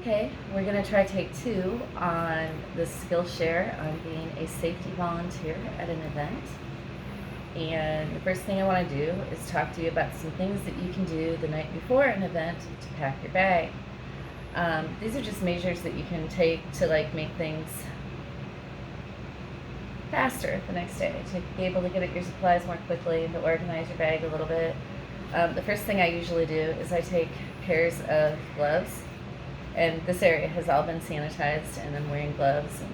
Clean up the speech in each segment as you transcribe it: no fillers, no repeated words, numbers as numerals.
Okay, we're going to try take 2 on the skill share on being a safety volunteer at an event. And the first thing I want to do is talk to you about some things that you can do the night before an event to pack your bag. These are just measures that you can take to make things faster the next day, to be able to get at your supplies more quickly and to organize your bag a little bit. The first thing I usually do is I take pairs of gloves, and this area has all been sanitized, and I'm wearing gloves. And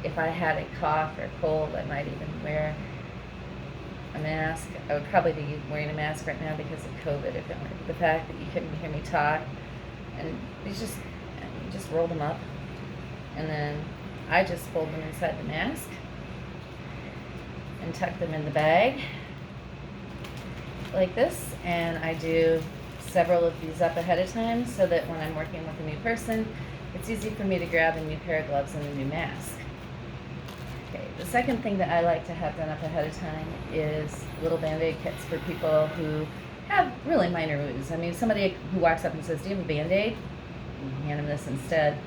if I had a cough or cold, I might even wear a mask. I would probably be wearing a mask right now because of COVID, if it weren't for the fact that you couldn't hear me talk. And you just roll them up, and then I just fold them inside the mask and tuck them in the bag like this. And I do several of these up ahead of time so that when I'm working with a new person, it's easy for me to grab a new pair of gloves and a new mask. Okay, the second thing that I like to have done up ahead of time is little Band-Aid kits for people who have really minor wounds. I mean, somebody who walks up and says, "Do you have a Band-Aid?" You can hand them this instead.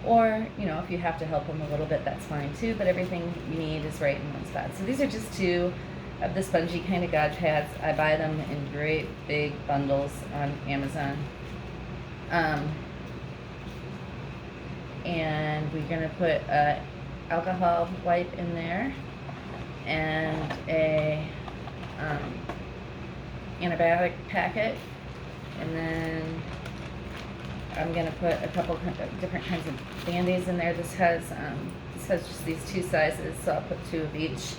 Or, if you have to help them a little bit, that's fine too, but everything you need is right in one spot. So these are just 2 of the spongy kind of God pads. I buy them in great big bundles on Amazon. And we're going to put an alcohol wipe in there and a antibiotic packet, and then I'm going to put a couple different kinds of Band-Aids in there. This has just these 2 sizes, so I'll put 2 of each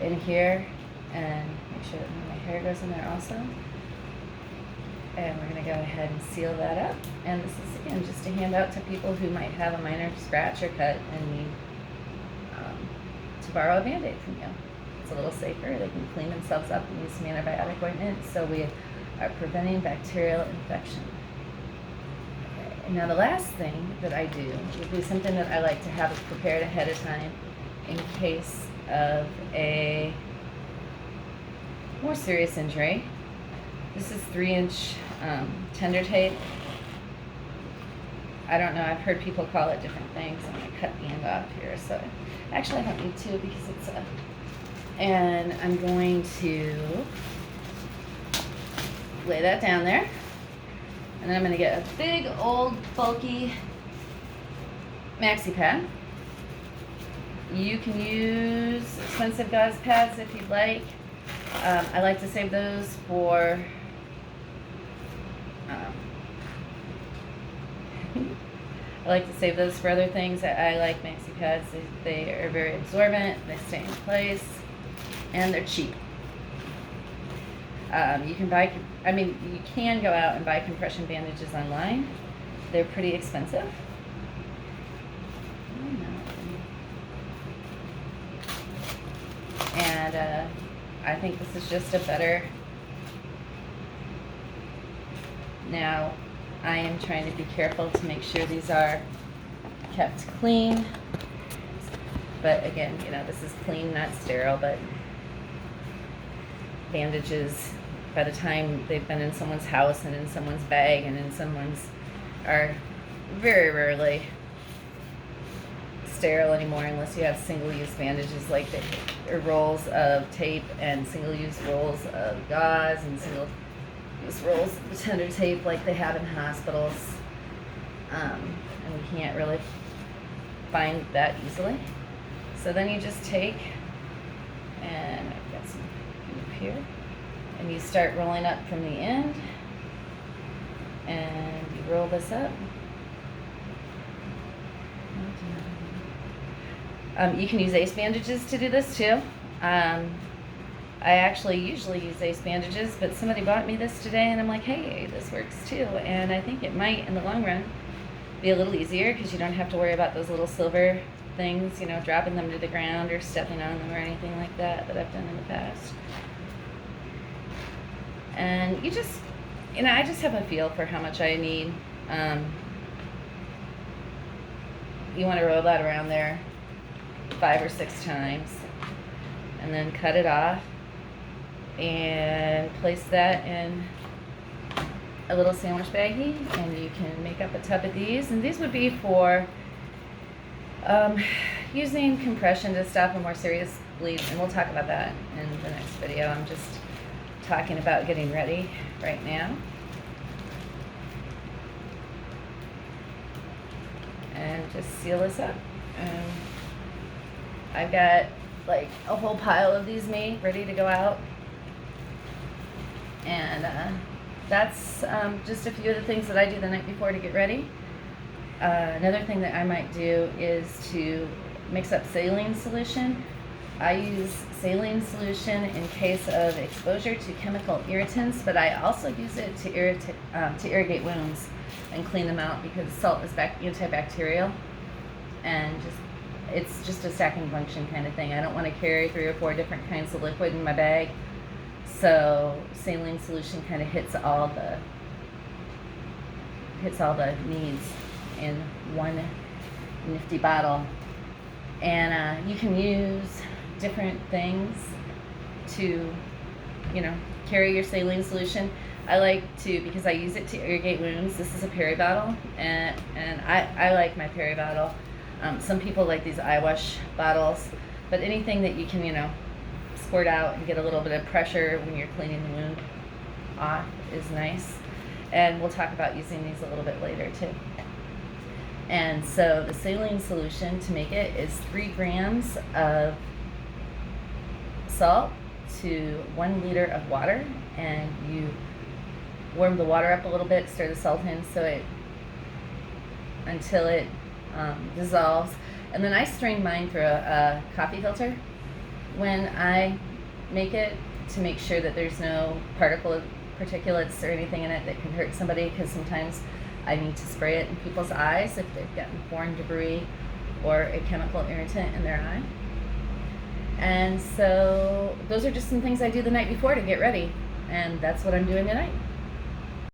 in here, and make sure that my hair goes in there also. And we're going to go ahead and seal that up. And this is, again, just a handout to people who might have a minor scratch or cut and need to borrow a Band-Aid from you. It's a little safer. They can clean themselves up and use some antibiotic ointment, so we are preventing bacterial infection. And now the last thing that I do would be something that I like to have prepared ahead of time in case of a more serious injury. This is 3-inch tender tape. I don't know, I've heard people call it different things. I'm going to cut the end off here. So actually I don't need to because it's and I'm going to lay that down there. And then I'm going to get a big, old, bulky maxi pad. You can use expensive gauze pads if you'd like. I like to save those for other things. I like maxi pads. They are very absorbent, they stay in place, and they're cheap. You can go out and buy compression bandages online. They're pretty expensive. And I think this is just a better. Now, I am trying to be careful to make sure these are kept clean. But again, this is clean, not sterile, but bandages, by the time they've been in someone's house and in someone's bag and in someone's, are very rarely sterile anymore unless you have single-use bandages or rolls of tape and single-use rolls of gauze and single-use rolls of tender tape like they have in hospitals. And we can't really find that easily. So then you just take, and I've got some goop here, and you start rolling up from the end, and you roll this up. You can use ace bandages to do this too. I actually usually use ace bandages, but somebody bought me this today, and I'm like, hey, this works too. And I think it might, in the long run, be a little easier because you don't have to worry about those little silver things, dropping them to the ground or stepping on them or anything like that I've done in the past. And I just have a feel for how much I need. You want to roll that around there 5 or 6 times, and then cut it off and place that in a little sandwich baggie, and you can make up a tub of these. And these would be for using compression to stop a more serious bleed, and we'll talk about that in the next video. I'm just talking about getting ready right now. And just seal this up. I've got like a whole pile of these made, ready to go out. And that's just a few of the things that I do the night before to get ready. Another thing that I might do is to mix up saline solution. I use saline solution in case of exposure to chemical irritants, but I also use it to irrigate wounds and clean them out, because salt is antibacterial, and it's just a stacking function kind of thing. I don't want to carry 3 or 4 different kinds of liquid in my bag, so saline solution kind of hits all the needs in one nifty bottle. And you can use different things to, carry your saline solution. I like to, because I use it to irrigate wounds. This is a peri bottle, and I like my peri bottle. Some people like these eye wash bottles, but anything that you can, squirt out and get a little bit of pressure when you're cleaning the wound off is nice. And we'll talk about using these a little bit later too. And so the saline solution, to make it, is 3 grams of salt to 1 liter of water, and you warm the water up a little bit, stir the salt in until it dissolves. And then I strain mine through a coffee filter when I make it, to make sure that there's no particulates or anything in it that can hurt somebody, because sometimes I need to spray it in people's eyes if they've gotten foreign debris or a chemical irritant in their eye. And so those are just some things I do the night before to get ready, and that's what I'm doing tonight.